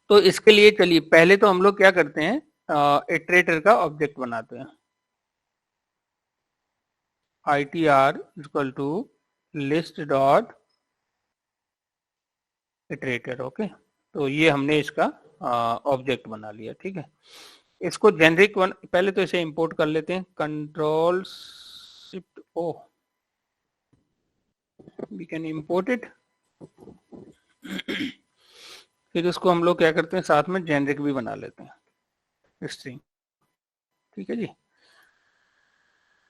तो इसके लिए चलिए पहले तो हम लोग क्या करते हैं, इटरेटर का ऑब्जेक्ट बनाते हैं। ITR equal to list dot iterator. Okay, तो ये हमने इसका ऑब्जेक्ट बना लिया। ठीक है, इसको जेनरिक वन पहले तो इसे इंपोर्ट कर लेते हैं, control shift O, we can import it. फिर उसको हम लोग क्या करते हैं, साथ में जेनरिक भी बना लेते हैं, स्ट्रिंग। ठीक है जी।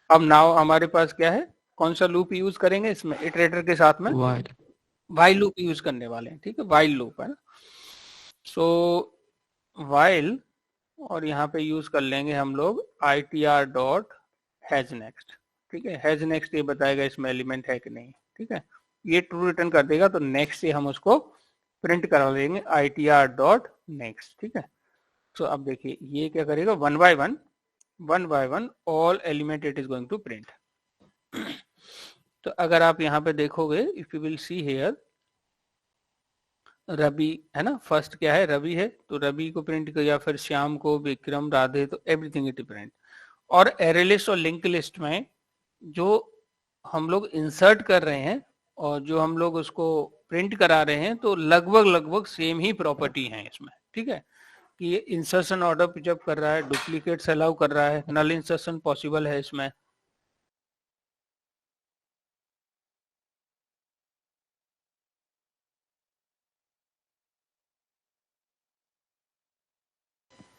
अब नाउ हमारे पास क्या है, कौन सा लूप यूज करेंगे इसमें, इटरेटर के साथ में वाइल लूप यूज करने वाले हैं। ठीक है, वाइल लूप है ना। सो वाइल, और यहाँ पे यूज कर लेंगे हम लोग ITR डॉट हैज नेक्स्ट। ठीक है, हैज नेक्स्ट ये बताएगा इसमें एलिमेंट है कि नहीं। ठीक है, ये ट्रू रिटर्न कर देगा तो नेक्स्ट से हम उसको प्रिंट करा लेंगे ITR डॉट नेक्स्ट। ठीक है, तो अब देखिए ये क्या करेगा, one by one all element it is going to print. तो अगर आप यहाँ पे देखोगे, if you will see here, Ravi है ना, फर्स्ट क्या है, रवि है, तो रवि को प्रिंट किया, फिर श्याम को, विक्रम, राधे, तो एवरीथिंग इट प्रिंट। और एरे लिस्ट और लिंक लिस्ट में जो हम लोग इंसर्ट कर रहे हैं और जो हम लोग उसको प्रिंट करा रहे हैं, तो लगभग सेम ही प्रॉपर्टी है इसमें। ठीक है, कि ये इंसर्शन ऑर्डर पिकअप कर रहा है, डुप्लीकेट्स अलाउ कर रहा है, नल इंसर्शन पॉसिबल है इसमें।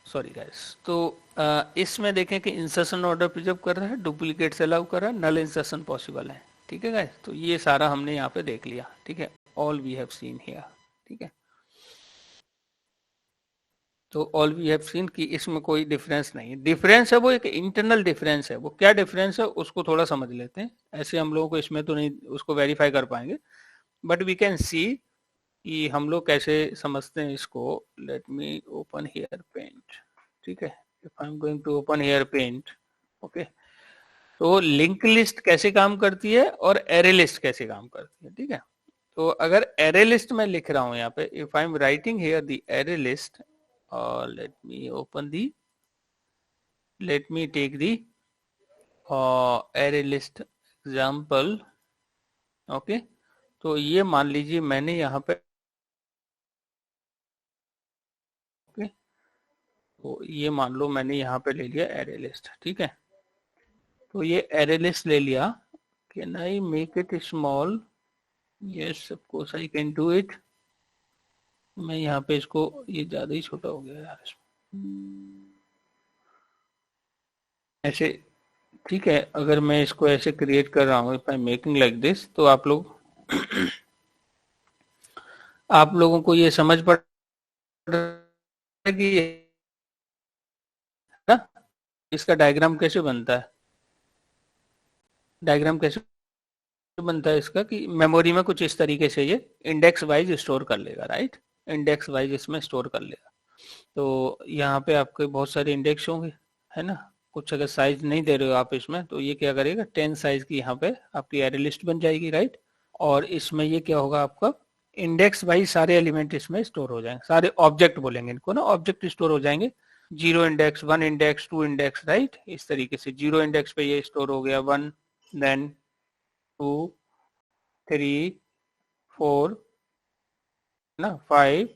सॉरी गाइस, तो इसमें देखें कि इंसर्शन ऑर्डर पिकअप कर रहा है, डुप्लीकेट्स अलाउ कर रहा है, नल इंसर्शन पॉसिबल है। ठीक है गाइस, तो ये सारा हमने यहाँ पे देख लिया। ठीक है, all we have seen here. ठीक है, तो ऑल वी हैव सीन कि इसमें कोई डिफरेंस नहीं है। डिफरेंस है वो एक इंटरनल डिफरेंस है, वो क्या डिफरेंस है उसको थोड़ा समझ लेते हैं। ऐसे हम लोगों को इसमें तो नहीं उसको वेरीफाई कर पाएंगे, बट वी कैन सी कि हम लोग कैसे समझते हैं इसको। Let me open here paint. ठीक है, if I am going to open here paint, okay, तो लिंक लिस्ट कैसे काम करती है और एरे लिस्ट कैसे काम करती है। ठीक है, तो अगर एरे लिस्ट में लिख रहा हूं यहाँ पे, if I am writing here the array list, let me open the, let me take the array list example। Okay, तो ये मान लीजिए मैंने यहाँ पे, ओके, तो ये मान लो मैंने यहाँ पे ले लिया एरे लिस्ट। ठीक है, तो ये एरे लिस्ट ले लिया। Can I make it small? Yes of course I can do it. मैं यहाँ पे इसको, ये ज्यादा ही छोटा हो गया यार ऐसे। ठीक है, अगर मैं इसको ऐसे क्रिएट कर रहा हूँ, if I making like this, तो आप लोग आप लोगों को ये समझ पड़ रहा है कि ना इसका डायग्राम कैसे बनता है। डायग्राम कैसे बनता है इसका, कि मेमोरी में कुछ इस तरीके से ये इंडेक्स वाइज स्टोर कर लेगा, राइट, इंडेक्स वाइज इसमें स्टोर कर लेगा। तो यहाँ पे आपके बहुत सारे इंडेक्स होंगे, है ना। कुछ अगर साइज नहीं दे रहे हो आप इसमें, तो ये क्या करेगा, 10 साइज की यहाँ पे आपकी एरे लिस्ट बन जाएगी, राइट। और इसमें ये क्या होगा, आपका इंडेक्स वाइज सारे एलिमेंट इसमें स्टोर हो जाएंगे, सारे ऑब्जेक्ट बोलेंगे इनको ना, ऑब्जेक्ट स्टोर हो जाएंगे। 0 इंडेक्स, 1 इंडेक्स, 2 इंडेक्स, राइट, इस तरीके से 0 इंडेक्स पे ये स्टोर हो गया 1, देन 2, 3, 4 ना, 5,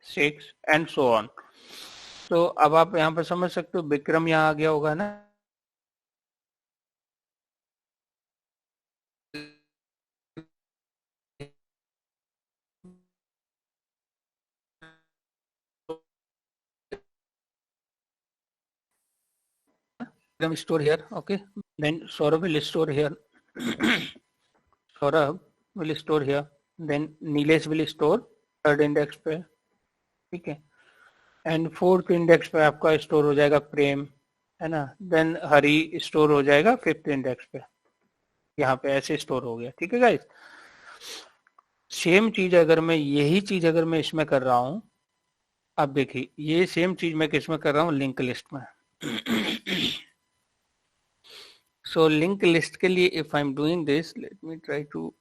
6 एंड सो ऑन। तो अब आप यहाँ पे समझ सकते हो, विक्रम यहाँ आ गया होगा ना, Viram store here, okay. Then Saurabh will store here. Saurabh will store here. Then Nilesh will store third index पे, ठीक है। एंड फोर्थ इंडेक्स पे आपका स्टोर हो जाएगा प्रेम, है ना। देन हरी स्टोर हो जाएगा फिफ्थ इंडेक्स पे, यहाँ पे ऐसे स्टोर हो गया। ठीक है गाइस, सेम चीज अगर मैं यही चीज अगर मैं इसमें कर रहा हूँ, अब देखिए ये सेम चीज मैं किसमें कर रहा हूँ, लिंक लिस्ट में। सो लिंक लिस्ट के लिए if I am doing this, let me try to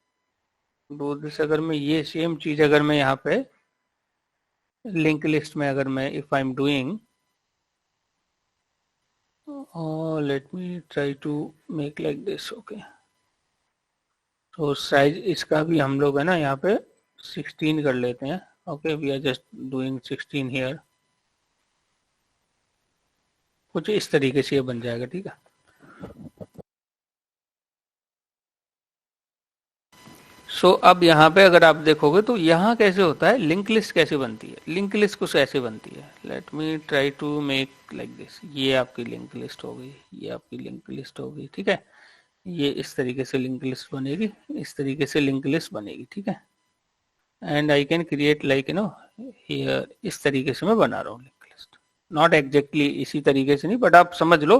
do this, अगर मैं ये सेम चीज अगर मैं यहाँ पे लिंक लिस्ट में अगर मैं if I am doing, let me try to make like this, okay. तो साइज इसका भी हम लोग है ना यहाँ पे 16 कर लेते हैं, okay. We are just doing 16 here, कुछ इस तरीके से ये बन जाएगा, ठीक है। सो अब यहाँ पे अगर आप देखोगे तो यहाँ कैसे होता है, लिंक लिस्ट कैसे बनती है, लिंक लिस्ट कुछ ऐसे बनती है। Let me try to make like this, ये आपकी लिंक लिस्ट हो गई, ये आपकी लिंक लिस्ट हो गई, ठीक है। ये इस तरीके से लिंक लिस्ट बनेगी, इस तरीके से लिंक लिस्ट बनेगी, ठीक है। And I can create like here, इस तरीके से मैं बना रहा हूँ लिंक लिस्ट, नॉट एग्जैक्टली इसी तरीके से नहीं, बट आप समझ लो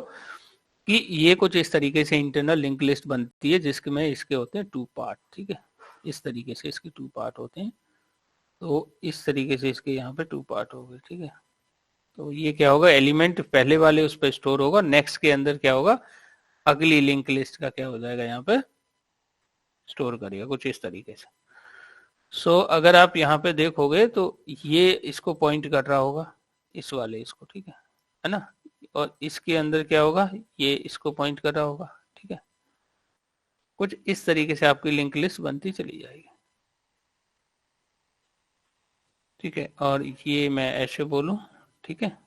कि ये कुछ इस तरीके से इंटरनल लिंक लिस्ट बनती है, जिसके में इसके होते हैं 2 पार्ट, ठीक है। इस तरीके से इसके 2 पार्ट होते हैं, तो इस तरीके से इसके यहाँ पे 2 पार्ट हो गए, ठीक है। तो ये क्या होगा, एलिमेंट पहले वाले उस पर स्टोर होगा, नेक्स्ट के अंदर क्या होगा, अगली लिंक लिस्ट का क्या हो जाएगा यहाँ पे स्टोर करेगा, कुछ इस तरीके से। सो अगर आप यहाँ पे देखोगे तो ये इसको पॉइंट कर रहा होगा, इस वाले इसको, ठीक है ना। और इसके अंदर क्या होगा, ये इसको पॉइंट कर रहा होगा, ठीक है। कुछ इस तरीके से आपकी लिंक लिस्ट बनती चली जाएगी, ठीक है। और ये मैं ऐसे बोलूं, ठीक है।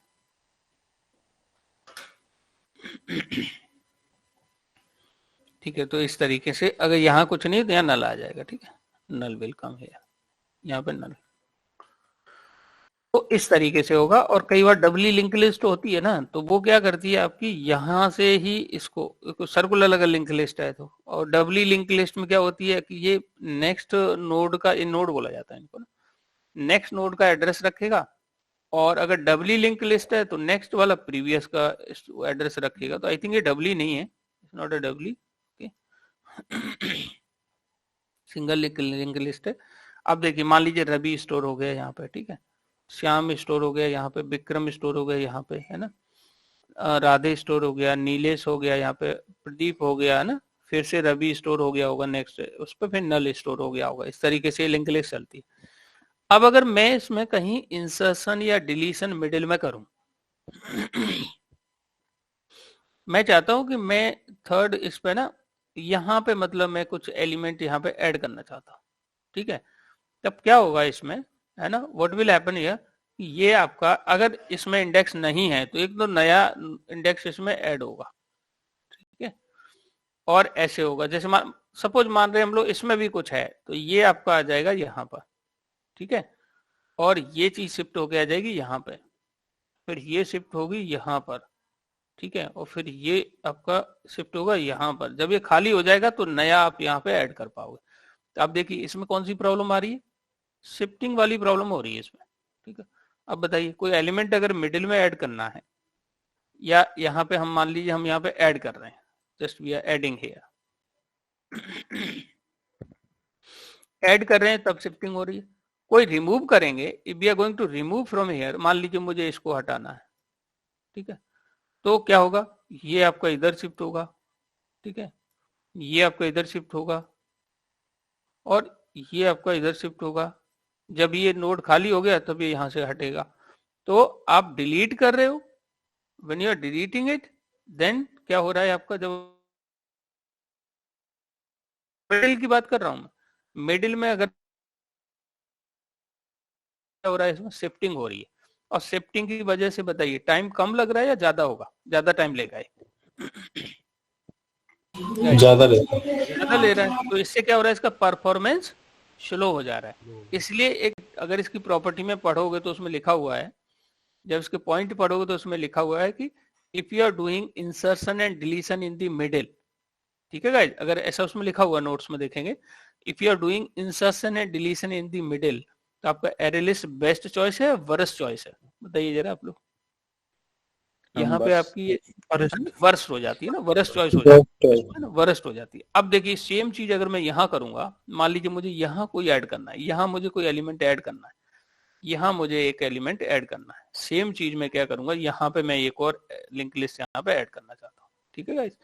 ठीक है, तो इस तरीके से अगर यहाँ कुछ नहीं तो यहाँ नल आ जाएगा, ठीक है। नल विल कम है, यहाँ पे नल, तो इस तरीके से होगा। और कई बार डबली लिंक लिस्ट होती है ना, तो वो क्या करती है आपकी, यहाँ से ही इसको सर्कुलर अगर लिंक लिस्ट है तो, और डबली लिंक लिस्ट में क्या होती है कि ये नेक्स्ट नोड का, ये नोड बोला जाता है इनको ना, नेक्स्ट नोड का एड्रेस रखेगा। और अगर डबली लिंक लिस्ट है तो नेक्स्ट वाला प्रीवियस का एड्रेस रखेगा। तो आई थिंक ये डबली नहीं है, it's not a doubly, single link list है। अब देखिए, मान लीजिए रवि स्टोर हो गया यहाँ पे, ठीक है। श्याम स्टोर हो गया यहाँ पे, विक्रम स्टोर हो गया यहाँ पे, है ना। राधे स्टोर हो गया, नीलेश हो गया यहाँ पे, प्रदीप हो गया, है ना। फिर से रवि स्टोर हो गया होगा नेक्स्ट, उस पर फिर नल स्टोर हो गया होगा। इस तरीके से लिंक लिस्ट चलती है। अब अगर मैं इसमें कहीं इंसर्शन या डिलीशन मिडिल में करूं, मैं चाहता हूं कि मैं थर्ड इस पे ना, यहाँ पे मतलब मैं कुछ एलिमेंट यहाँ पे ऐड करना चाहता हूँ, ठीक है। तब क्या होगा इसमें, है ना, व्हाट विल हैपन हियर, ये आपका अगर इसमें इंडेक्स नहीं है तो एक तो नया इंडेक्स इसमें ऐड होगा, ठीक है। और ऐसे होगा, जैसे सपोज मान रहे हैं हम लोग इसमें भी कुछ है, तो ये आपका आ जाएगा यहाँ पर, ठीक है। और ये चीज शिफ्ट होके आ जाएगी यहाँ पे, फिर ये शिफ्ट होगी यहाँ पर, ठीक है। और फिर ये आपका शिफ्ट होगा यहाँ पर। जब ये खाली हो जाएगा तो नया आप यहाँ पे ऐड कर पाओगे। तो आप देखिए इसमें कौन सी प्रॉब्लम आ रही है, शिफ्टिंग वाली प्रॉब्लम हो रही है इसमें, ठीक है। अब बताइए, कोई एलिमेंट अगर मिडिल में ऐड करना है, या यहाँ पे हम मान लीजिए हम यहाँ पे ऐड कर रहे हैं, just we are adding here, add कर रहे हैं तब शिफ्टिंग हो रही है। कोई रिमूव करेंगे, if we are going to remove from here, मान लीजिए मुझे इसको हटाना है, ठीक है। तो क्या होगा, ये आपका इधर शिफ्ट होगा, ठीक है। ये आपका इधर शिफ्ट होगा और ये आपका इधर शिफ्ट होगा। जब ये नोड खाली हो गया तब ये यहां से हटेगा। तो आप डिलीट कर रहे हो, when you are deleting it, then क्या हो रहा है आपका, जब मिडिल की बात कर रहा हूं मैं, मिडिल में अगर क्या हो रहा है, इसमें शिफ्टिंग हो रही है। और शिफ्टिंग की वजह से बताइए टाइम कम लग रहा है या ज्यादा होगा, ज्यादा टाइम लेगा, ज्यादा लेता है। ज्यादा ले रहा है। तो इससे क्या हो रहा है, इसका परफॉर्मेंस स्लो हो जा रहा है। इसलिए एक अगर इसकी प्रॉपर्टी में पढ़ोगे तो उसमें लिखा हुआ है, जब इसके पॉइंट पढ़ोगे तो उसमें लिखा हुआ है कि if you are doing insertion and deletion in the middle, ठीक है गाइस, अगर ऐसा उसमें लिखा हुआ नोट्स में देखेंगे, if you are doing insertion and deletion in the middle, तो आपका एरे लिस्ट बेस्ट चॉइस है, वर्स्ट चॉइस है, बताइए जरा आप लोग। यहाँ पे बस आपकी वर्स्ट हो जाती है ना, वर्स्ट चॉइस हो जाती है ना, वर्स्ट हो जाती है। अब देखिए सेम चीज अगर मैं यहाँ करूंगा, मान लीजिए मुझे यहाँ कोई ऐड करना है, यहाँ मुझे कोई एलिमेंट ऐड करना है, यहाँ मुझे एक एलिमेंट ऐड करना है, सेम चीज मैं क्या करूंगा, यहाँ पे मैं एक और लिंक लिस्ट यहाँ पे ऐड करना चाहता हूँ, ठीक है गाइस।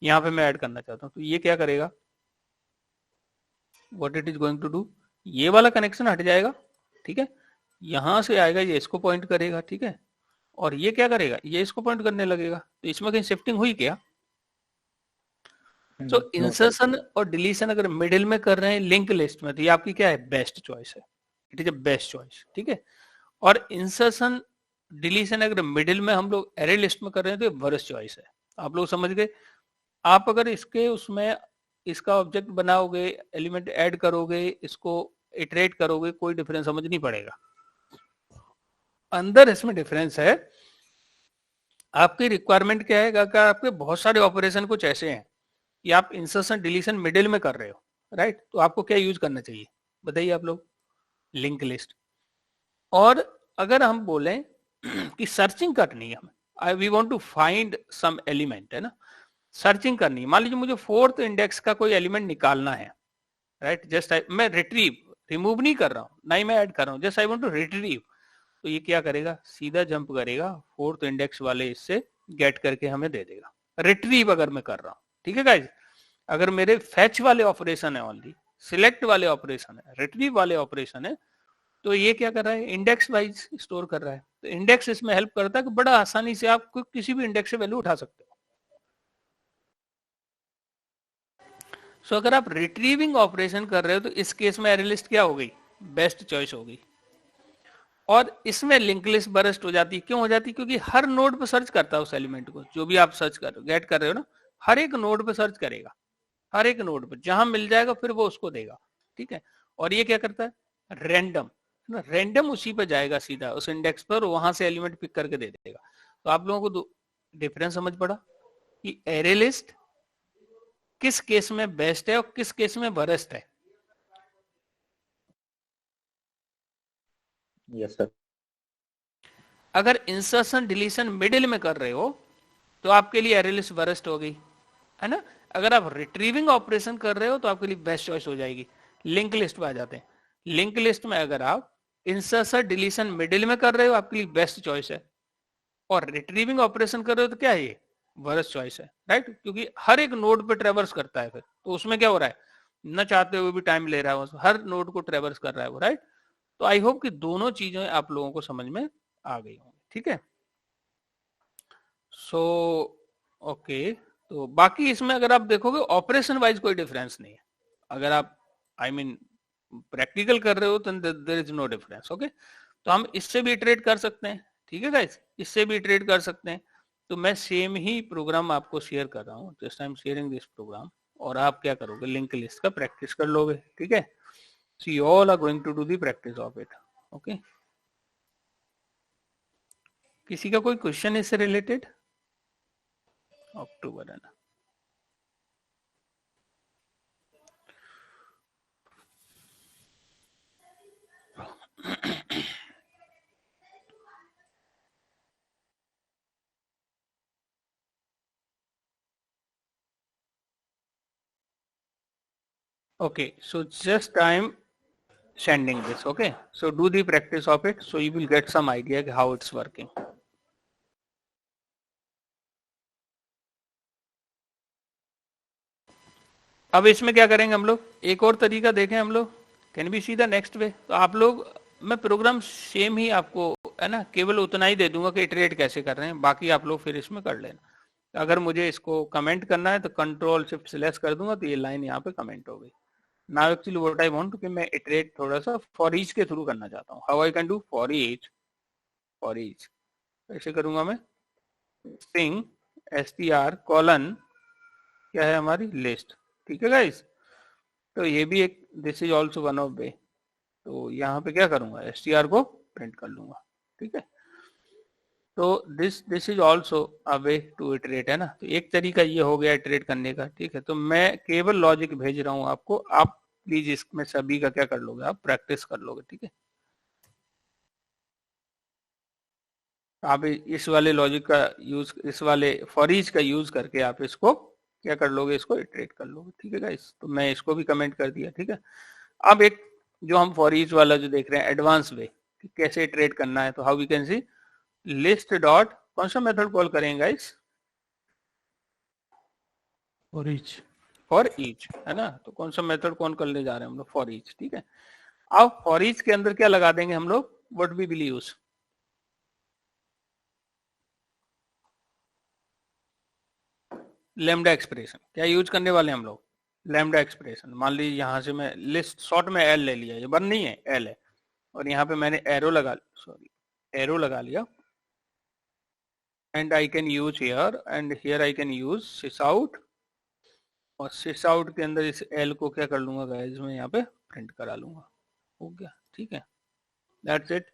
यहाँ पे मैं ऐड करना चाहता हूँ, तो ये क्या करेगा, what it is going to do, ये वाला कनेक्शन हट जाएगा, ठीक है। यहां से आएगा ये इसको पॉइंट करेगा, ठीक है, और ये क्या करेगा, ये इसको पॉइंट करने लगेगा, तो इसमें कहीं शिफ्टिंग हुई क्या? तो इंसर्शन और डिलीशन अगर मिडिल में कर रहे हैं लिंक लिस्ट में, तो ये आपकी क्या है, बेस्ट चॉइस है, it is a best choice, ठीक है। और इंसर्शन डिलीशन अगर मिडिल में हम लोग एरे लिस्ट में कर रहे हैं तो ये वर्स्ट चॉइस है। आप लोग समझ गए। आप अगर इसके उसमें इसका ऑब्जेक्ट बनाओगे, एलिमेंट ऐड करोगे, इसको इटरेट करोगे, कोई डिफरेंस समझ नहीं पड़ेगा। अंदर इसमें डिफरेंस है, आपकी रिक्वायरमेंट क्या है कि आपके बहुत सारे ऑपरेशन कुछ ऐसे हैं कि आप इंसर्शन डिलीशन मिडिल में कर रहे हो, राइट, तो आपको क्या यूज करना चाहिए बताइए आप लोग, लिंक लिस्ट। और अगर हम बोलें कि सर्चिंग करनी है हमें, we want to find some element, है ना, सर्चिंग करनी है, मान लीजिए मुझे फोर्थ इंडेक्स का कोई एलिमेंट निकालना है, राइट, जस्ट मैं रिमूव नहीं कर रहा हूं, ना ही मैं ऐड कर रहा हूं, just I want to retrieve, तो ये क्या करेगा, सीधा जंप करेगा फोर्थ इंडेक्स वाले इससे गेट करके हमें दे देगा, रिट्रीव अगर मैं कर रहा हूं, ठीक है गाइज। अगर मेरे फैच वाले ऑपरेशन है ओनली, सिलेक्ट वाले ऑपरेशन है, रिट्रीव वाले ऑपरेशन है, तो ये क्या कर रहा है, इंडेक्स वाइज स्टोर कर रहा है, तो इंडेक्स इसमें हेल्प करता है कि बड़ा आसानी से आप किसी भी इंडेक्स से वैल्यू उठा सकते हो। सो अगर आप रिट्रीविंग ऑपरेशन कर रहे हो तो इस केस में एरे लिस्ट क्या हो गई, बेस्ट चॉइस हो गई। और इसमें लिंक लिस्ट बरस्ट हो जाती है, क्यों हो जाती है, क्योंकि हर नोड पर सर्च करता है उस एलिमेंट को, जो भी आप सर्च कर गेट कर रहे हो ना, हर एक नोड पर सर्च करेगा, हर एक नोड पर जहां मिल जाएगा फिर वो उसको देगा, ठीक है। और ये क्या करता है, रैंडम, रैंडम उसी पे जाएगा सीधा उस इंडेक्स पर, वहां से एलिमेंट पिक करके दे देगा। तो आप लोगों को डिफरेंस समझ पड़ा कि एरे लिस्ट किस केस में बेस्ट है और किस केस में वर्स्ट है। Yes sir. अगर इंसर्शन डिलीशन मिडिल में कर रहे हो तो आपके लिए एरे लिस्ट वर्स्ट हो गई, है ना। अगर आप रिट्रीविंग ऑपरेशन कर रहे हो तो आपके लिए बेस्ट चॉइस हो जाएगी। लिंक लिस्ट में आ जाते हैं, लिंक लिस्ट में अगर आप इंसर्शन डिलीशन मिडिल में कर रहे हो आपके लिए बेस्ट चॉइस है, और रिट्रीविंग ऑपरेशन कर रहे हो तो क्या है, ये वर्स्ट चॉइस है, राइट, क्योंकि हर एक नोड पे ट्रेवर्स करता है फिर, तो उसमें क्या हो रहा है, न चाहते हुए भी टाइम ले रहा है, हर नोड को ट्रेवर्स कर रहा है वो, राइट। तो आई होप कि दोनों चीजें आप लोगों को समझ में आ गई होंगी, ठीक है। सो ओके, तो बाकी इसमें अगर आप देखोगे ऑपरेशन वाइज कोई डिफरेंस नहीं है, अगर आप आई मीन प्रैक्टिकल कर रहे हो तो there is no difference, okay. तो हम इससे भी इटरेट कर सकते हैं, ठीक है गाइस, इससे भी इटरेट कर सकते हैं। तो मैं सेम ही प्रोग्राम आपको शेयर कर रहा हूँ, just I am sharing this program, और आप क्या करोगे, लिंक लिस्ट का प्रैक्टिस कर लोगे, ठीक है। So you all are going to do the practice of it, okay. किसी का कोई क्वेश्चन इससे रिलेटेड, अक्टूबर है ना। Okay, so just I'm sending this, okay. So do the practice of it, so you will get some idea how it's working. अब इसमें क्या करेंगे हम लोग, एक और तरीका देखें हम लोग, can be see the next way. तो आप लोग, मैं प्रोग्राम सेम ही आपको, है ना, केवल उतना ही दे दूंगा कि इटरेट कैसे कर रहे हैं, बाकी आप लोग फिर इसमें कर लेना। अगर मुझे इसको कमेंट करना है तो कंट्रोल शिफ्ट सिलेक्ट कर दूंगा, तो ये लाइन यहाँ पे कमेंट हो गई। Now actually what I want कि मैं इटरेट थोड़ा सा फॉर ईच के थ्रू करना चाहता हूँ। How I can do for each, for each ऐसे करूंगा मैं, स्ट्रिंग str कॉलन क्या है हमारी लिस्ट, ठीक है गाइस। तो ये भी एक, this is also one of वे, तो यहाँ पे क्या करूंगा, str को प्रिंट कर लूंगा, ठीक है। तो this is also a way to iterate, है ना। तो एक तरीका ये हो गया इटरेट करने का, ठीक है। तो मैं केवल लॉजिक भेज रहा हूँ आपको, आप प्लीज इसमें सभी का क्या कर लोगे, आप प्रैक्टिस कर लोगे, ठीक है। आप इस वाले लॉजिक का यूज, इस वाले फॉर ईच का यूज करके आप इसको क्या कर लोगे, इसको इटरेट कर लोगे, ठीक है गाइस। तो मैं इसको भी कमेंट कर दिया, ठीक है। अब एक जो हम फॉर ईच वाला जो देख रहे हैं एडवांस वे कि कैसे इटरेट करना है, तो how we can see list dot, कौन सा मेथड कॉल करेंगे guys, for each, for each, है ना। तो कौन सा मेथड कौन करने जा रहे हैं हम लोग, फॉर ईच, ठीक है। अब फॉर ईच के अंदर क्या लगा देंगे हम लोग, what we will use? Lambda expression. क्या यूज करने वाले हैं हम लोग? Lambda expression. मान लीजिए यहाँ से मैं लिस्ट शॉर्ट में एल ले लिया, ये वन नहीं है, एल है, और यहाँ पे मैंने एरो लगा लिया, and I can use here, and here I can use sys out, और सिस आउट के अंदर इस एल को क्या कर लूंगा गाइस, मैं यहाँ पे प्रिंट करा लूंगा। हो गया, ठीक है, दैट्स इट।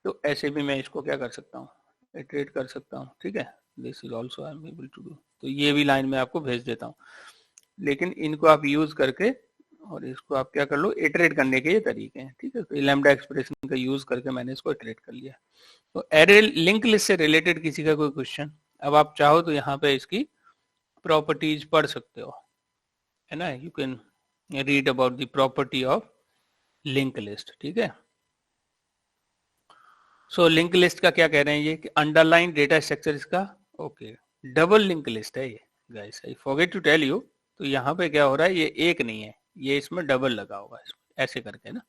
तो ऐसे भी मैं इसको क्या कर सकता हूँ, इटरेट कर सकता हूँ, ठीक है। This is also I am able to do. तो ये भी लाइन में आपको भेज देता हूँ, लेकिन इनको आप यूज करके और इसको आप क्या कर लो, इटरेट करने के ये तरीके हैं, ठीक है। तो लैम्डा एक्सप्रेशन का यूज करके मैंने इसको इटरेट कर लिया। तो एरे लिंक लिस्ट से रिलेटेड किसी का कोई क्वेश्चन? अब आप चाहो तो यहाँ पे इसकी प्रॉपर्टीज पढ़ सकते हो, है ना। You can read about the property of link list, ठीक है। सो लिंक लिस्ट का क्या कह रहे हैं ये, कि अंडरलाइन डेटा स्ट्रक्चर इसका ओके डबल लिंक लिस्ट है ये guys, I forget to tell you. तो यहाँ पे क्या हो रहा है, ये एक नहीं है, ये इसमें डबल लगा होगा, इसमें ऐसे करके ना,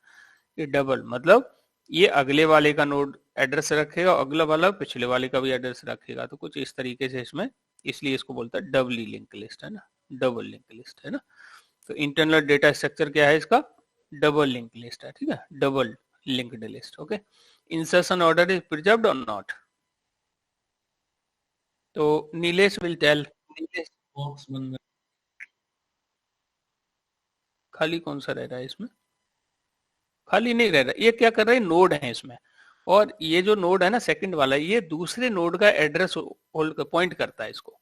ये डबल मतलब ये अगले वाले का नोड एड्रेस रखेगा, अगला वाला पिछले वाले का भी एड्रेस रखेगा, तो कुछ इस तरीके से इसमें, इसलिए इसको बोलता है डबली लिंक लिस्ट, है ना, डबल लिंक लिस्ट, है ना। तो इंटरनल डेटा स्ट्रक्चर क्या है इसका, डबल लिंक लिस्ट है, ठीक है, double linked list, okay. Insertion order is preserved और नॉट? तो Nilesh will tell. Nilesh, box बन खाली कौन सा रह रहा है इसमें? खाली नहीं रह रहा, ये क्या कर रहे हैं, नोड है इसमें, और ये जो नोड है ना सेकंड वाला, ये दूसरे नोड का एड्रेस होल्ड पॉइंट करता है इसको,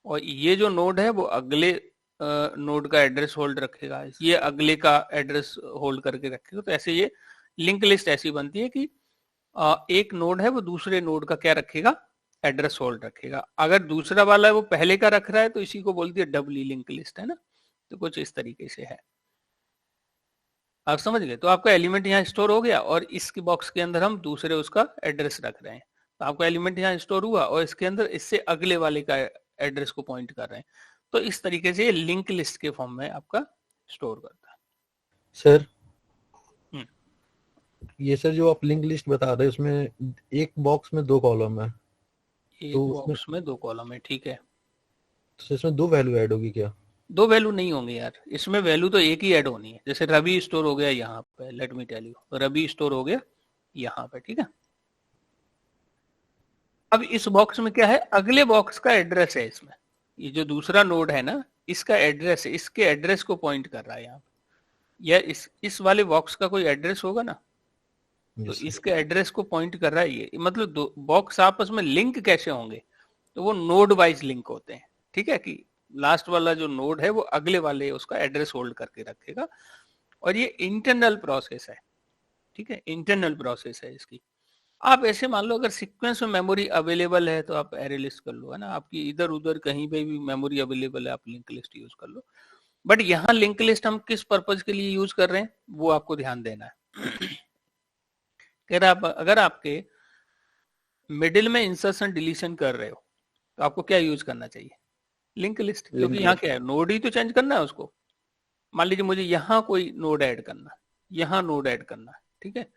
और ये जो नोड है वो अगले नोड का एड्रेस होल्ड रखेगा, ये अगले का एड्रेस होल्ड करके रखेगा। तो ऐसे ये लिंक लिस्ट ऐसी बनती है कि एक नोड है वो दूसरे नोड का क्या रखेगा, एड्रेस होल्ड रखेगा। अगर दूसरा वाला है वो पहले का रख रहा है तो इसी को बोलती है डबली लिंक लिस्ट, है ना। तो कुछ इस तरीके से है, आप समझ गए। तो आपका एलिमेंट यहाँ स्टोर हो गया और इसके बॉक्स के अंदर हम दूसरे उसका एड्रेस रख रहे हैं, तो आपका एलिमेंट यहाँ स्टोर हुआ और इसके अंदर इससे अगले वाले का एड्रेस को पॉइंट कर रहे हैं। तो इस तरीके से लिंक लिस्ट के फॉर्म में आपका स्टोर करता है। सर ये सर जो आप लिंक लिस्ट बता रहे हैं उसमें एक बॉक्स में 2 कॉलम है, एक तो बॉक्स में 2 कॉलम है, ठीक है। तो इसमें 2 वैल्यू ऐड होगी क्या? 2 वैल्यू नहीं होंगे यार, इसमें वैल्यू तो एक ही ऐड होनी है। जैसे रवि स्टोर हो गया यहाँ पे, let me tell you, Ravi store हो गया यहाँ पे, ठीक है। अब इस बॉक्स में क्या है, अगले बॉक्स का एड्रेस है इसमें, ये जो दूसरा नोड है ना इसका एड्रेस है, इसके एड्रेस को पॉइंट कर रहा है यहाँ पे, या इस वाले बॉक्स का कोई एड्रेस होगा ना, तो इसके एड्रेस को पॉइंट कर रहा है ये। मतलब दो बॉक्स आपस में लिंक कैसे होंगे, तो वो नोड वाइज लिंक होते हैं, ठीक है, कि लास्ट वाला जो नोड है वो अगले वाले उसका एड्रेस होल्ड करके रखेगा, और ये इंटरनल प्रोसेस है, ठीक है, इंटरनल प्रोसेस है इसकी। आप ऐसे मान लो अगर सीक्वेंस में मेमोरी अवेलेबल है तो आप एरे लिस्ट कर लो, है ना, आपकी इधर उधर कहीं पे भी मेमोरी अवेलेबल है आप लिंक लिस्ट यूज कर लो। बट यहाँ लिंक लिस्ट हम किस पर्पज के लिए यूज कर रहे हैं वो आपको ध्यान देना है। अगर आपके मिडिल में इंसर्शन डिलीशन कर रहे हो तो आपको क्या यूज करना चाहिए, लिंक लिस्ट, क्योंकि यहाँ क्या है, नोड ही तो चेंज करना है उसको। मान लीजिए मुझे यहाँ कोई नोड ऐड करना है, यहाँ नोड ऐड करना है, ठीक है,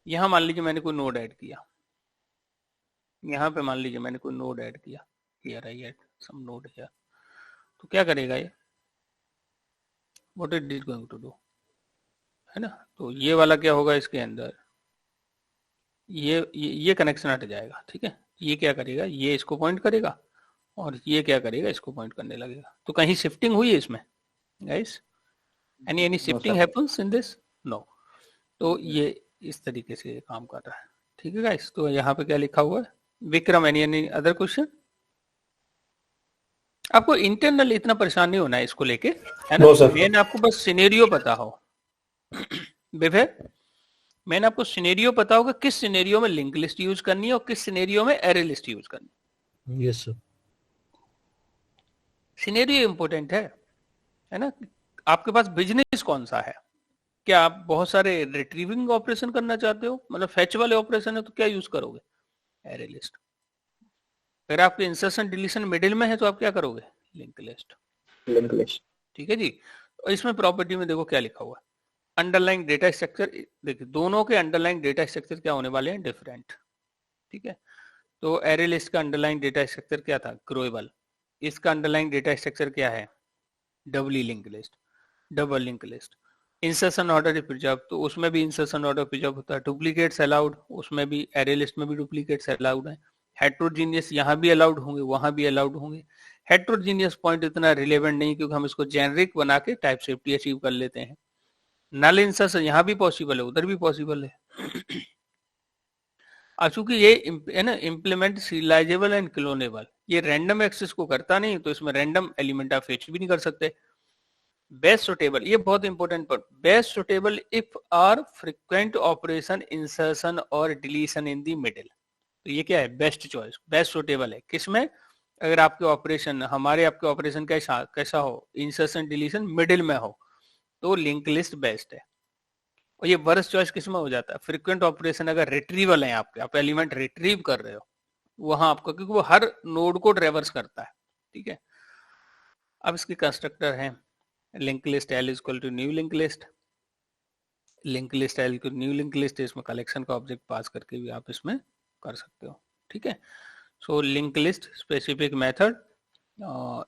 यहाँ मान लीजिए मैंने कोई नोड ऐड किया, यहाँ पे मान लीजिए मैंने कोई नोड ऐड किया, here I add some node here, तो क्या करेगा ये, what it is going to do, है ना। तो ये वाला क्या होगा, इसके अंदर ये कनेक्शन हट जाएगा, ठीक है। ये क्या करेगा, ये इसको पॉइंट करेगा और ये क्या करेगा, इसको पॉइंट करने लगेगा। तो कहीं शिफ्टिंग हुई है इसमें guys, any shifting happens in this, no. तो ये इस तरीके से काम कर रहा है, ठीक है गाइस। तो यहाँ पे क्या लिखा हुआ है, विक्रम, एनी अदर क्वेश्चन? आपको इंटरनल इतना परेशान नहीं होना है इसको लेके, है ना। मेन आपको बस सिनेरियो पता हो। विभे, मैंने आपको सिनेरियो पता होगा किस सिनेरियो में लिंक लिस्ट यूज करनी है और किस सिनेरियो में एरे लिस्ट यूज करनी है। Yes sir. सिनेरियो इंपॉर्टेंट है ना। आपके पास बिजनेस कौन सा है, क्या आप बहुत सारे रिट्रीविंग ऑपरेशन करना चाहते हो, मतलब फैच वाले ऑपरेशन है, तो क्या यूज करोगे, एरे लिस्ट। अगर आपके इंसर्शन डिलीशन मिडिल में है तो आप क्या करोगे, लिंक लिस्ट, लिंक लिस्ट। ठीक है जी। और इसमें प्रॉपर्टी में देखो क्या लिखा हुआ है, अंडरलाइंग डेटा स्ट्रक्चर, देखिए दोनों के अंडरलाइंग डेटा स्ट्रक्चर क्या होने वाले हैं, डिफरेंट। ठीक है, तो एरे लिस्ट का अंडरलाइंग डेटा स्ट्रक्चर क्या था, ग्रोएबल। इसका अंडरलाइंग डेटा स्ट्रक्चर क्या है, doubly link list, double link list. Insertion order preserve, तो उसमें भी इंसर्शन ऑर्डर प्रिजर्व होता है। डुप्लीकेट्स अलाउड, उसमें भी एरे लिस्ट में भी डुप्लीकेट्स अलाउड है। हेट्रोजीनियस यहाँ भी अलाउड होंगे, वहां भी अलाउड होंगे। हेट्रोजीनियस पॉइंट इतना रिलेवेंट नहीं, क्योंकि हम इसको जेनरिक बना के टाइप सेफ्टी अचीव कर लेते हैं। नल इंसर्शन यहाँ भी पॉसिबल है, उधर भी पॉसिबल है। चूंकि ये है ना इम्प्लीमेंट सीरियलाइजेबल एंड क्लोनेबल, ये रैंडम एक्सेस को करता नहीं, तो इसमें रैंडम एलिमेंट आप फेच भी नहीं कर सकते। बेस्ट सुटेबल, ये बहुत important point, best suitable if are frequent operation insertion और डिलीशन इन दी मिडिल। तो ये क्या है, बेस्ट चॉइस, बेस्ट सुटेबल है किसमें, अगर आपके ऑपरेशन, हमारे आपके ऑपरेशन कैसा हो, इंसर्शन डिलीशन मिडिल में हो, तो लिंक लिस्ट बेस्ट है। और ये वर्स्ट चॉइस किसमें हो जाता है, फ्रीक्वेंट ऑपरेशन अगर रिट्रीवल है आपके, आप एलिमेंट रिट्रीव कर रहे हो वहां आपको, क्योंकि वो हर नोड को ट्रेवर्स करता है। ठीक है, अब इसकी कंस्ट्रक्टर है link list L is equal to new link list, link list L को न्यू लिंक लिस्ट, इसमें कलेक्शन का ऑब्जेक्ट पास करके भी आप इसमें कर सकते हो। ठीक है, so link list specific method,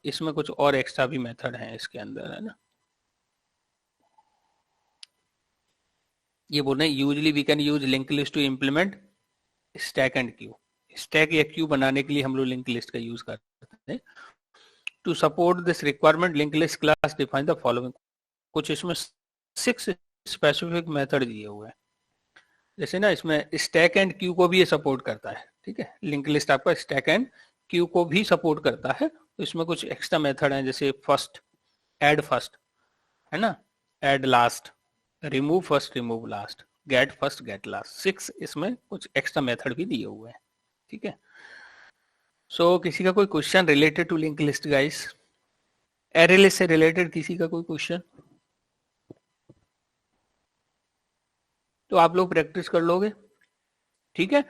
इसमें कुछ और एक्स्ट्रा भी मेथड है इसके अंदर, है ना। ये बोल रहे हैं usually we can use link list to implement stack and queue, stack या क्यू बनाने के लिए हम लोग लिंक लिस्ट का यूज करते हैं। To support this requirement link list class define the following, कुछ इसमें 6 स्पेसिफिक मेथड दिए हुए हैं। जैसे ना इसमें स्टैक एंड क्यू को भी ये सपोर्ट करता है। ठीक है, लिंक लिस्ट आपका स्टैक एंड क्यू को भी सपोर्ट करता है, तो इसमें कुछ एक्स्ट्रा मेथड हैं, जैसे फर्स्ट, ऐड फर्स्ट, है ना, add last, remove first remove last, get first get last, 6 इसमें कुछ एक्स्ट्रा मेथड भी दिए हुए हैं। ठीक है, सो किसी का कोई question related to link list guys, array list से रिलेटेड किसी का कोई क्वेश्चन, तो आप लोग प्रैक्टिस कर लोगे। ठीक है,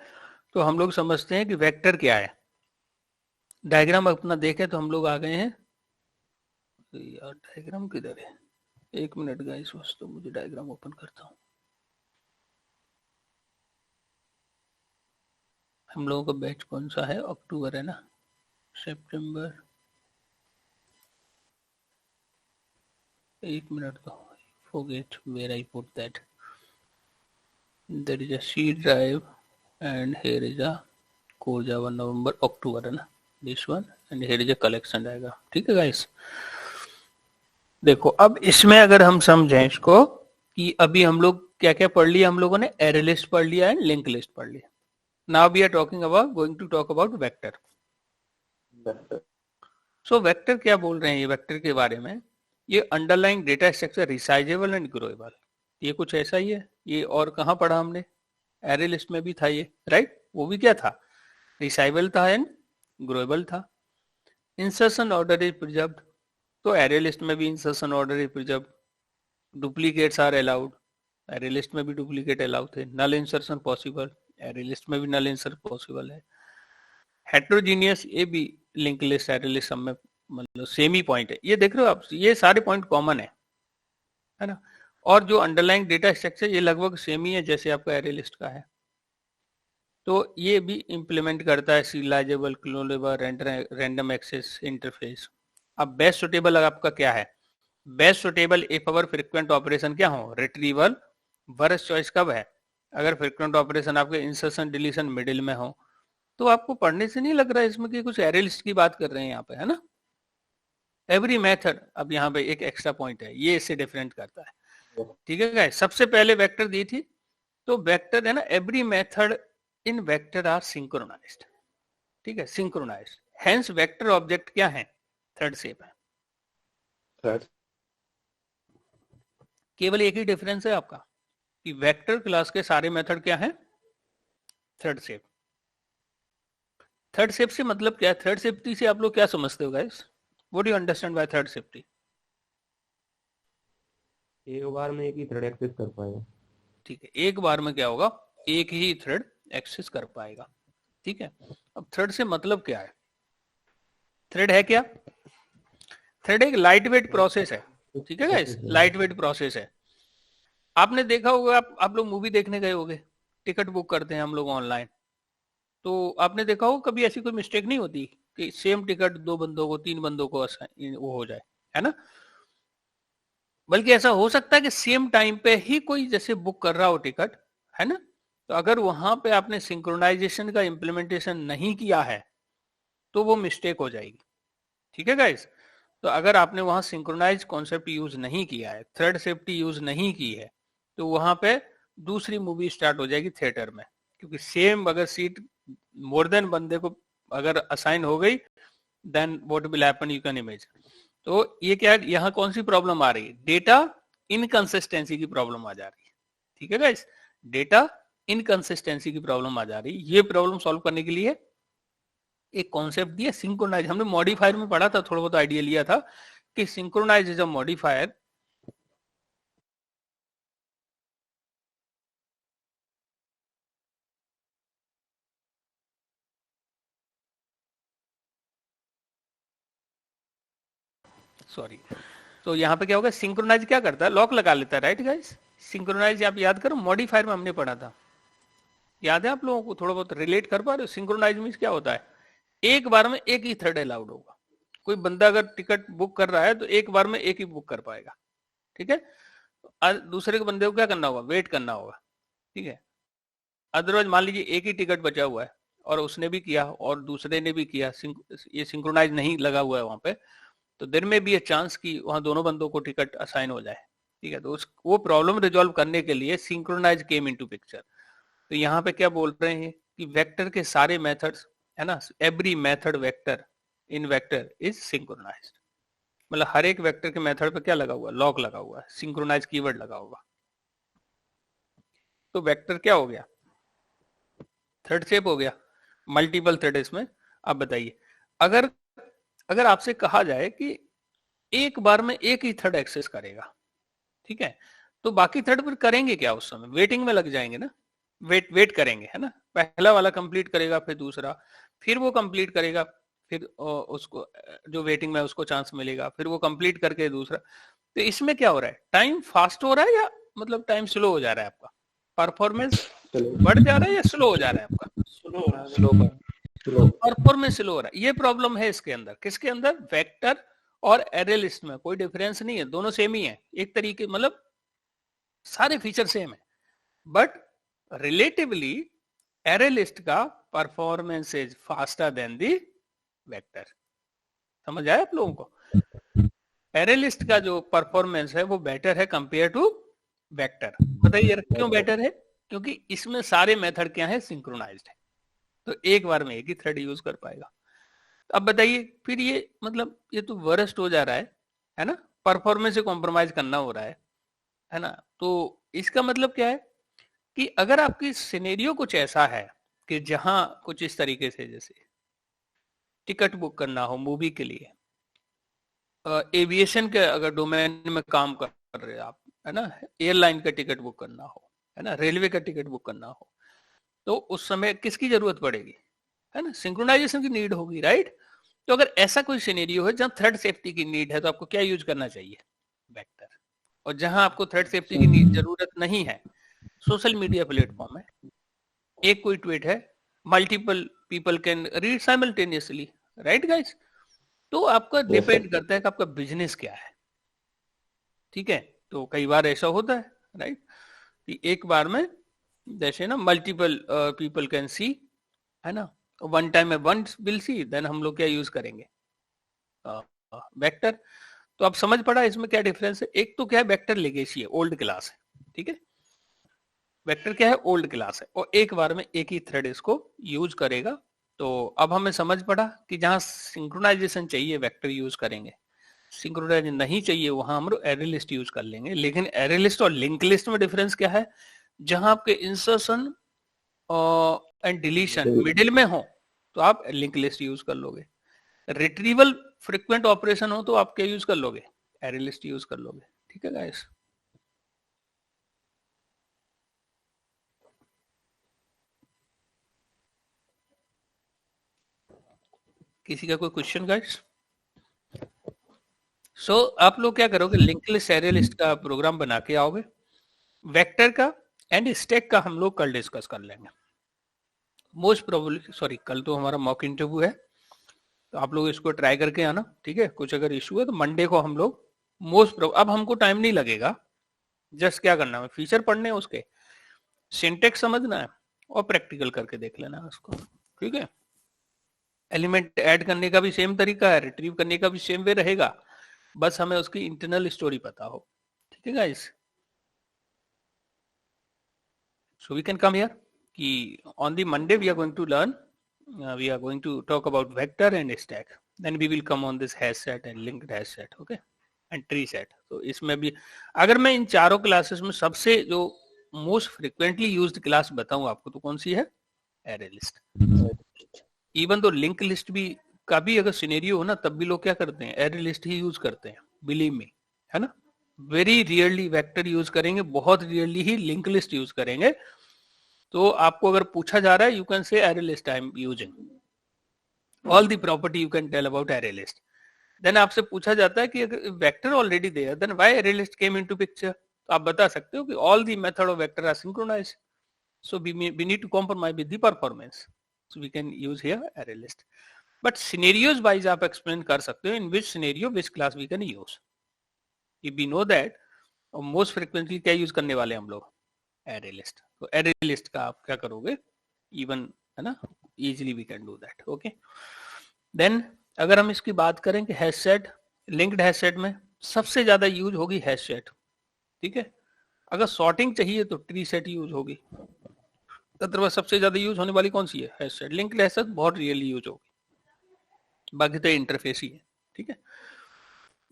तो हम लोग समझते हैं कि वेक्टर क्या है। डायग्राम अपना देखें तो हम लोग आ गए हैं, यार डायग्राम किधर है, एक मिनट गाइस, बस तो मुझे डायग्राम ओपन करता हूँ। हम लोगों का बैच कौन सा है, अक्टूबर है ना, सितंबर, एक मिनट तो, forget where I put that, there is a C drive and here is a core Java November October है ना, this one and here is a collection diagram। ठीक है गाइस, देखो अब इसमें अगर हम समझें इसको कि अभी हम लोग क्या क्या पढ़ लिया, हम लोगों ने एरे लिस्ट पढ़ लिया एंड लिंक लिस्ट पढ़ लिया। Now we are talking about, going to talk about vector. So vector क्या बोल रहे हैं, ये वेक्टर के बारे में, ये underlying data structure resizable and growable, ये कुछ ऐसा ही है। ये और कहाँ पढ़ा हमने, एरे लिस्ट में भी था ये, राइट, वो भी क्या था, रिसाइजेबल था एंड ग्रोएबल था। इंसर्शन ऑर्डर इज प्रिजर्व्ड, तो एरे लिस्ट में भी insertion order is preserved. Duplicates are allowed, array list में भी डुप्लीकेट अलाउड थे। Null insertion possible, array list में भी नल इंसर्शन पॉसिबल है। हेट्रोजीनियस, ये भी लिंक लिस्ट एरे लिस्ट सब में मतलब सेम ही पॉइंट है। ये देख रहे हो आप, ये सारे पॉइंट कॉमन है ना। और जो अंडरलाइंग डेटा स्ट्रक्चर ये लगभग सेम ही है जैसे आपका एरे लिस्ट का है। तो ये भी इंप्लीमेंट करता है serializable, cloneable, random access interface. अब बेस्ट सुटेबल आपका क्या है, best suitable if our frequent operation क्या हो, रिट्रीवल। वर्स्ट चॉइस कब है, अगर फ्रीक्वेंट ऑपरेशन आपके इंसर्शन डिलीशन मिडिल में हो। तो आपको पढ़ने से नहीं लग रहा है इसमें कि कुछ एरे लिस्ट की बात कर रहे हैं यहाँ पे, है ना। एवरी मेथड, अब यहाँ पे एक एक्स्ट्रा पॉइंट है, ये इससे डिफरेंट करता है। ठीक है गाइस, सबसे पहले वेक्टर दी थी, तो वेक्टर है ना, every method in vector are synchronized. ठीक है, सिंक्रोनाइज्ड, हेंस वेक्टर ऑब्जेक्ट क्या है, थर्ड शेप है। थर्ड, केवल एक ही डिफरेंस है आपका कि वेक्टर क्लास के सारे मेथड क्या है, थर्ड शेप। थर्ड सेफ्टी मतलब क्या है, थर्ड सेफ्टी से आप लोग क्या समझते हो guys, what do you understand by third safety. एक बार में एक ही थ्रेड एक्सेस कर पाएगा। ठीक है, एक बार में क्या होगा, एक ही थ्रेड एक्सेस कर पाएगा। ठीक है, अब थ्रेड से मतलब क्या है, थ्रेड है क्या, थ्रेड एक लाइट वेट प्रोसेस है। ठीक है गाइस, लाइट वेट प्रोसेस है। आपने देखा होगा, आप लोग मूवी देखने गए होगे, टिकट बुक करते हैं हम लोग ऑनलाइन, तो आपने देखा होगा कभी ऐसी कोई मिस्टेक नहीं होती कि सेम टिकट 2 बंदों को 3 बंदों को वो हो जाए, है ना? बल्कि ऐसा हो सकता है कि सेम टाइम पे ही कोई जैसे बुक कर रहा हो टिकट, है ना? तो अगर वहां पे आपने सिंक्रोनाइजेशन का इम्प्लीमेंटेशन नहीं किया है तो वो मिस्टेक हो जाएगी। ठीक है गाइस? तो अगर आपने वहां सिंक्रोनाइज कॉन्सेप्ट यूज नहीं किया है, थ्रेड सेफ्टी यूज नहीं की है, तो वहां पे दूसरी मूवी स्टार्ट हो जाएगी थिएटर में, क्योंकि सेम अगर सीट मोर देन बंदे को अगर असाइन हो गई, then what will happen you can imagine. तो ये क्या है, यहाँ कौन सी प्रॉब्लम आ रही है? डेटा इनकंसिस्टेंसी की प्रॉब्लम आ जा रही है। ठीक है गाइस? डेटा इनकंसिस्टेंसी की प्रॉब्लम आ जा रही है। ये प्रॉब्लम सॉल्व करने के लिए एक कॉन्सेप्ट दिया सिंक्रोनाइज। हमने मॉडिफायर में पढ़ा था, थोड़ा बहुत आइडिया लिया था कि synchronize is a modifier sorry. तो यहाँ पे क्या होगा, सिंक्रोनाइज क्या करता है, लॉक लगा लेता है, राइट गाइस? सिंक्रोनाइज आप याद करो, मॉडिफायर में हमने पढ़ा था, याद है आप लोगों को? थोड़ा बहुत रिलेट कर पा रहे हो? सिंक्रोनाइज मींस क्या होता है, एक बार में एक ही थ्रेड अलाउड होगा। कोई बंदा अगर टिकट बुक कर रहा है तो एक बार में एक ही बुक कर पाएगा। ठीक है? दूसरे के बंदे को क्या करना होगा, वेट करना होगा। ठीक है? अदरवाइज मान लीजिए एक ही टिकट बचा हुआ है और उसने भी किया और दूसरे ने भी किया, ये सिंक्रोनाइज नहीं लगा हुआ है वहां पे, तो देयर में बी अ चांस कि वहां दोनों बंदों को टिकट असाइन हो जाए। ठीक है? तो वो प्रॉब्लम रिजॉल्व करने के लिए सिंक्रोनाइज केम इनटू पिक्चर। तो यहाँ पे क्या बोल रहे हैं कि वेक्टर के सारे मेथड्स, है ना, every method vector in vector is synchronized. मतलब हर एक वेक्टर के मेथड पे क्या लगा हुआ है, लॉक लगा हुआ है, सिंक्रोनाइज कीवर्ड लगा होगा। तो वेक्टर क्या हो गया, थ्रेड शेप हो गया, मल्टीपल थ्रेड इसमें। अब बताइए, अगर अगर आपसे कहा जाए कि एक बार में एक ही थ्रेड एक्सेस करेगा, ठीक है, तो बाकी थ्रेड पर करेंगे क्या? उस समय वेटिंग में लग जाएंगे ना, वेट करेंगे, है ना? पहला वाला कंप्लीट करेगा, फिर दूसरा, फिर वो कंप्लीट करेगा, फिर उसको जो वेटिंग में उसको चांस मिलेगा, फिर वो कंप्लीट करके दूसरा। तो इसमें क्या हो रहा है, टाइम फास्ट हो रहा है या मतलब टाइम स्लो हो जा रहा है? आपका परफॉर्मेंस बढ़ जा रहा है या स्लो हो जा रहा है आपका? परफॉर्मेंस स्लो हो रहा है। ये प्रॉब्लम है इसके अंदर। किसके अंदर? वेक्टर और एरे लिस्ट में कोई डिफरेंस नहीं है, दोनों सेम ही है एक तरीके, मतलब सारे फीचर सेम है, बट रिलेटिवली एरे लिस्ट का performance is faster than the vector. समझ आया आप लोगों को? एरे लिस्ट का जो परफॉर्मेंस है वो बेटर है कंपेयर टू वेक्टर। बताइए क्यों बेटर है? क्योंकि इसमें सारे मेथड क्या है, सिंक्रोनाइज्ड है, तो एक बार में एक ही थ्रेड यूज कर पाएगा। अब बताइए फिर ये मतलब ये तो वर्स्ट हो जा रहा है ना? परफॉर्मेंस से कॉम्प्रोमाइज करना हो रहा है ना? तो इसका मतलब क्या है कि अगर आपकी सिनेरियो कुछ ऐसा है कि जहां कुछ इस तरीके से, जैसे टिकट बुक करना हो मूवी के लिए, एविएशन के अगर डोमेन में काम कर रहे हैं आप, है ना, एयरलाइन का टिकट बुक करना हो, है ना, रेलवे का टिकट बुक करना हो, तो उस समय किसकी जरूरत पड़ेगी, है ना? सिंक्रोनाइजेशन की नीड होगी, राइट? तो अगर ऐसा कोई सिनेरियो है जहां थ्रेड सेफ्टी की नीड है, तो आपको क्या यूज करना चाहिए, वेक्टर। और जहां आपको थ्रेड सेफ्टी की नीड जरूरत नहीं है, सोशल मीडिया प्लेटफॉर्म है, एक कोई ट्वीट है, multiple people can read simultaneously, right guys? तो आपका डिपेंड करता है कि आपका बिजनेस क्या है। ठीक है? तो कई बार ऐसा होता है, राइट, कि एक बार में जैसे ना मल्टीपल पीपल कैन सी, है ना, वन टाइम में वन विल सी, देन हम लोग क्या यूज करेंगे, वेक्टर। तो आप समझ पड़ा इसमें क्या डिफरेंस है? एक तो क्या है, वेक्टर लेगेसी है, ओल्ड क्लास है, ठीक है, वेक्टर क्या है, ओल्ड क्लास है, और एक बार में एक ही थ्रेड इसको यूज करेगा। तो अब हमें समझ पड़ा कि जहां सिंक्रोनाइजेशन चाहिए वेक्टर यूज करेंगे, सिंक्रोनाइज नहीं चाहिए वहां हम लोग एरे लिस्ट यूज कर लेंगे। लेकिन एरे लिस्ट और लिंक लिस्ट में डिफरेंस क्या है? जहां आपके इंसर्शन एंड डिलीशन मिडिल में हो तो आप लिंक लिस्ट यूज कर लोगे, रिट्रीवल फ्रिक्वेंट ऑपरेशन हो तो आप क्या यूज कर लोगे, एरे लिस्ट यूज कर लोगे। ठीक है गाइस? किसी का कोई क्वेश्चन गाइस? सो आप लोग क्या करोगे, लिंक लिस्ट एरे लिस्ट का प्रोग्राम बना के आओगे, वेक्टर का एंड स्टैक का हम लोग कल डिस्कस कर लेंगे मोस्ट प्रोबेबली। सॉरी, कल तो हमारा मॉक इंटरव्यू है, तो आप लोग इसको ट्राई करके आना, ठीक है। कुछ अगर इशू है तो मंडे को हम लोग अब हमको टाइम नहीं लगेगा, जस्ट क्या करना है, फीचर पढ़ने हैं, उसके सिंटेक्स समझना है और प्रैक्टिकल करके देख लेना है उसको, ठीक है। एलिमेंट ऐड करने का भी सेम तरीका है, रिट्रीव करने का भी सेम वे रहेगा, बस हमें उसकी इंटरनल स्टोरी पता हो, ठीक है guys. So we can come here. On the Monday we are going to learn, we are going to talk about vector and stack. Then we will come on this hash set and linked hash set, okay, and tree set. तो इसमें भी अगर मैं इन चारों classes में सबसे जो most frequently used class बताऊं आपको, तो कौन सी है? Array list. इवन तो लिंक लिस्ट भी का भी अगर सिनेरियो हो ना, तब भी लोग क्या करते हैं, एरे लिस्ट ही यूज करते हैं, बिलीव मी, है ना। वेरी रियरली वेक्टर यूज करेंगे, बहुत रियरली ही लिंक लिस्ट यूज करेंगे। तो आपको अगर पूछा जा रहा है, you can say array list I am using, all the property you can tell about array list. Then आपसे पूछा जाता है कि अगर vector already there, then why array list came into picture, तो आप बता सकते हो कि all the method of vector are synchronized, so we need to compromise with the performance, so we can use here array list. But scenarios wise आप explain कर सकते हो in which scenario which class we can use. If we know that, most frequently क्या use करने वाले हम लोग, array list. तो एरे लिस्ट का आप क्या करोगे, इवन, है ना, easily we can do that, okay. Then अगर हम इसकी बात करें कि hash set, linked hash set में सबसे ज्यादा यूज होगी हैश सेट, ठीक है। अगर सॉर्टिंग चाहिए तो ट्री सेट यूज होगी, अथवा सबसे ज्यादा यूज होने वाली कौन सी है, hash set. Linked hash set बहुत रियली यूज होगी, बाकी तो इंटरफेस ही है, ठीक है।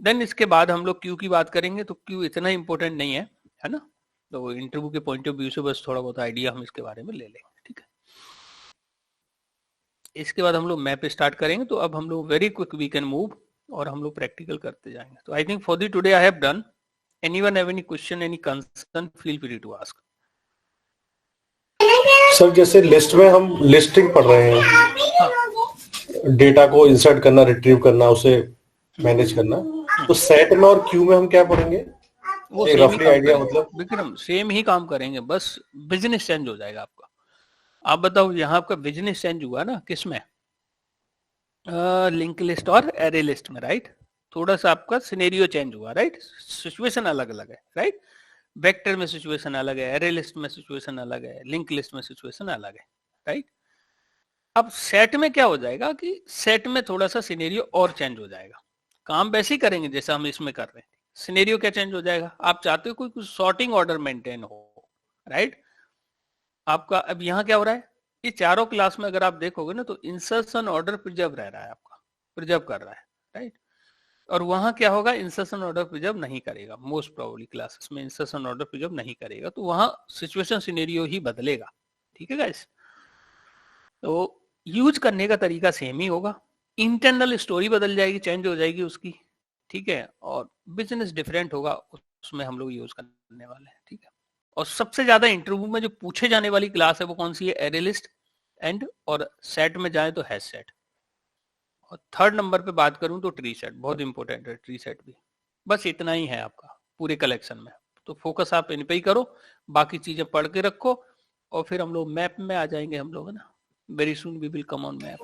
देन इसके बाद हम लोग क्यू की बात करेंगे, तो क्यू इतना इंपॉर्टेंट नहीं है ना, तो इंटरव्यू के पॉइंट ऑफ व्यू से बस थोड़ा बहुत आइडिया हम इसके बारे में ले लेंगे, ठीक है। इसके बाद हम लोग मैप स्टार्ट करेंगे, तो अब हम लोग very quick we can move और हम लोग प्रैक्टिकल करते जाएंगे। तो I think for the today I have done. Anyone have any question, any concern, feel free to ask. Sir जैसे लिस्ट में हम लिस्टिंग पढ़ रहे हैं, डेटा को इंसर्ट करना, रिट्रीव करना, उसे मैनेज करना, तो सेट में और क्यू में हम क्या पढ़ेंगे, वो एक रफली आइडिया, मतलब विक्रम सेम ही काम करेंगे, बस बिजनेस चेंज हो जाएगा आपका। आप बताओ, यहाँ आपका बिजनेस चेंज हुआ ना, किसमें, लिंक लिस्ट और एरे लिस्ट में, राइट। थोड़ा सा आपका सिनेरियो चेंज हुआ, राइट, सिचुएशन अलग अलग है, राइट। वेक्टर में सिचुएशन अलग है, एरे लिस्ट में सिचुएशन अलग है, लिंक लिस्ट में सिचुएशन अलग है, राइट। अब सेट में क्या हो जाएगा कि सेट में थोड़ा सा सिनेरियो और चेंज हो जाएगा, काम वैसे ही करेंगे जैसा हम इसमें कर रहे हैं। सिनेरियो क्या चेंज हो जाएगा, आप चाहते हो कोई कुछ सॉर्टिंग ऑर्डर मेंटेन हो, राइट। आपका अब यहाँ क्या हो रहा है, ये चारों क्लास में अगर आप देखोगे ना, तो इंसर्शन ऑर्डर प्रिजर्व रह रहा है, आपका प्रिजर्व कर रहा है, राइट। और वहां क्या होगा, इंसर्शन ऑर्डर प्रिजर्व नहीं करेगा, मोस्ट प्रोबेबली क्लासेस में इंसर्शन ऑर्डर प्रिजर्व नहीं करेगा, तो वहां सिचुएशन सिनेरियो ही बदलेगा, ठीक है गाइस। तो यूज करने का तरीका सेम ही होगा, इंटरनल स्टोरी बदल जाएगी, चेंज हो जाएगी उसकी, ठीक है, और बिजनेस डिफरेंट होगा, उसमें हम लोग यूज करने वाले हैं, ठीक है। और सबसे ज्यादा इंटरव्यू में जो पूछे जाने वाली क्लास है वो कौन सी है, एरे लिस्ट एंड, और सेट में जाए तो हैश सेट। और थर्ड नंबर पे बात करूं तो ट्री सेट, बहुत इंपॉर्टेंट है ट्री सेट भी। बस इतना ही है आपका पूरे कलेक्शन में, तो फोकस आप इन पे ही करो, बाकी चीजें पढ़ के रखो, और फिर हम लोग मैप में आ जाएंगे हम लोग, है ना, very soon we will come on map.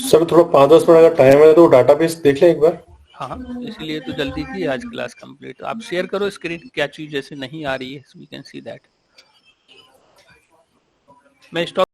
Sir थोड़ा 5-10 मिनट अगर टाइम है तो डाटाबेस देख लें एक बार। हाँ, इसलिए तो जल्दी की आज क्लास कंप्लीट। आप शेयर करो स्क्रीन, क्या चीज जैसे नहीं आ रही है, वी कैन सी दैट। मैं स्टॉप